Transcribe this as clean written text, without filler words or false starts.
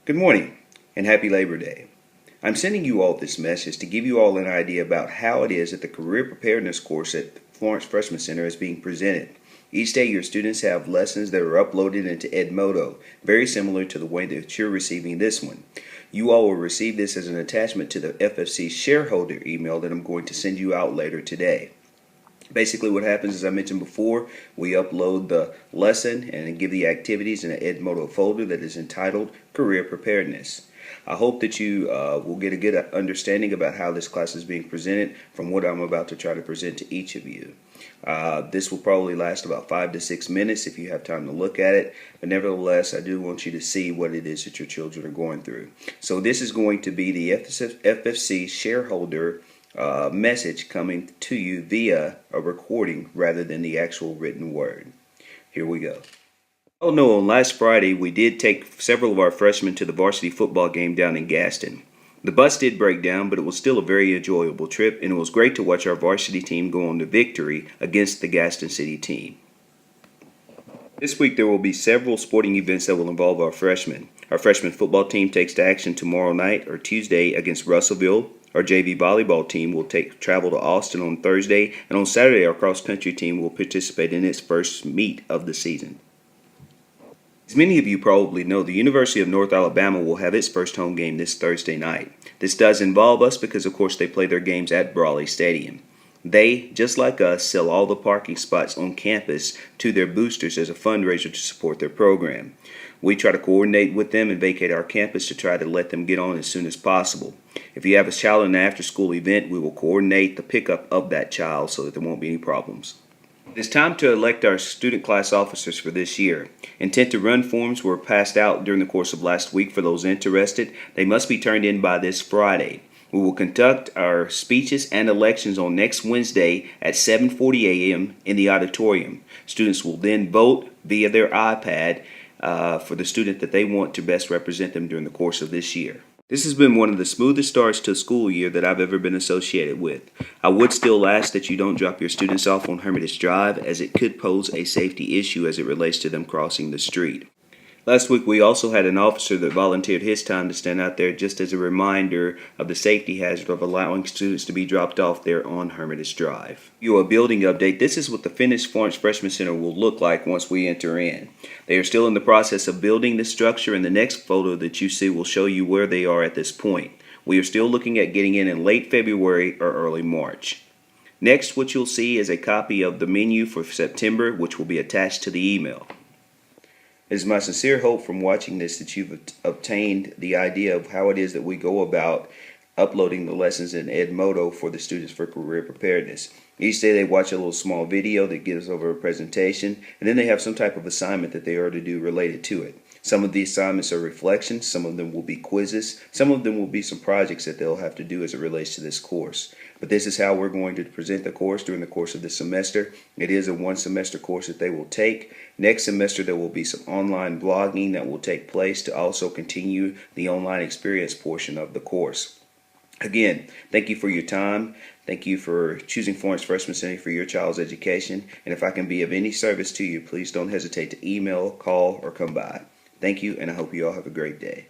Good morning and happy Labor Day. I'm sending you all this message to give you all an idea about how it is that the Career Preparedness course at the Florence Freshman Center is being presented. Each day your students have lessons that are uploaded into Edmodo, very similar to the way that you're receiving this one. You all will receive this as an attachment to the FFC shareholder email that I'm going to send you out later today. Basically what happens, as I mentioned before, we upload the lesson and give the activities in an Edmodo folder that is entitled Career Preparedness. I hope that you will get a good understanding about how this class is being presented from what I'm about to try to present to each of you. This will probably last about 5 to 6 minutes if you have time to look at it, but nevertheless I do want you to see what it is that your children are going through. So this is going to be the FFC shareholder message coming to you via a recording rather than the actual written word. Here we go. Oh no, on last Friday we did take several of our freshmen to the varsity football game down in Gaston. The bus did break down, but it was still a very enjoyable trip, and it was great to watch our varsity team go on to victory against the Gaston City team. This week there will be several sporting events that will involve our freshmen. Our freshman football team takes to action tomorrow night or Tuesday against Russellville. Our JV volleyball team will travel to Austin on Thursday, and on Saturday our cross-country team will participate in its first meet of the season. As many of you probably know, the University of North Alabama will have its first home game this Thursday night. This does involve us because, of course, they play their games at Brawley Stadium. They, just like us, sell all the parking spots on campus to their boosters as a fundraiser to support their program. We try to coordinate with them and vacate our campus to try to let them get on as soon as possible. If you have a child in an after-school event, we will coordinate the pickup of that child so that there won't be any problems. It's time to elect our student class officers for this year. Intent to run forms were passed out during the course of last week for those interested. They must be turned in by this Friday. We will conduct our speeches and elections on next Wednesday at 7:40 a.m. in the auditorium. Students will then vote via their iPad for the student that they want to best represent them during the course of this year. This has been one of the smoothest starts to a school year that I've ever been associated with. I would still ask that you don't drop your students off on Hermitage Drive, as it could pose a safety issue as it relates to them crossing the street. Last week we also had an officer that volunteered his time to stand out there just as a reminder of the safety hazard of allowing students to be dropped off there on Hermitage Drive. A building update. This is what the finished Florence Freshman Center will look like once we enter in. They are still in the process of building the structure, and the next photo that you see will show you where they are at this point. We are still looking at getting in late February or early March. Next, what you'll see is a copy of the menu for September, which will be attached to the email. It is my sincere hope from watching this that you've obtained the idea of how it is that we go about uploading the lessons in Edmodo for the students for career preparedness. Each day they watch a little small video that gives over a presentation, and then they have some type of assignment that they are to do related to it. Some of the assignments are reflections, some of them will be quizzes, some of them will be some projects that they'll have to do as it relates to this course. But this is how we're going to present the course during the course of this semester. It is a one-semester course that they will take. Next semester there will be some online blogging that will take place to also continue the online experience portion of the course. Again, thank you for your time. Thank you for choosing Florence Freshman Center for your child's education. And if I can be of any service to you, please don't hesitate to email, call, or come by. Thank you, and I hope you all have a great day.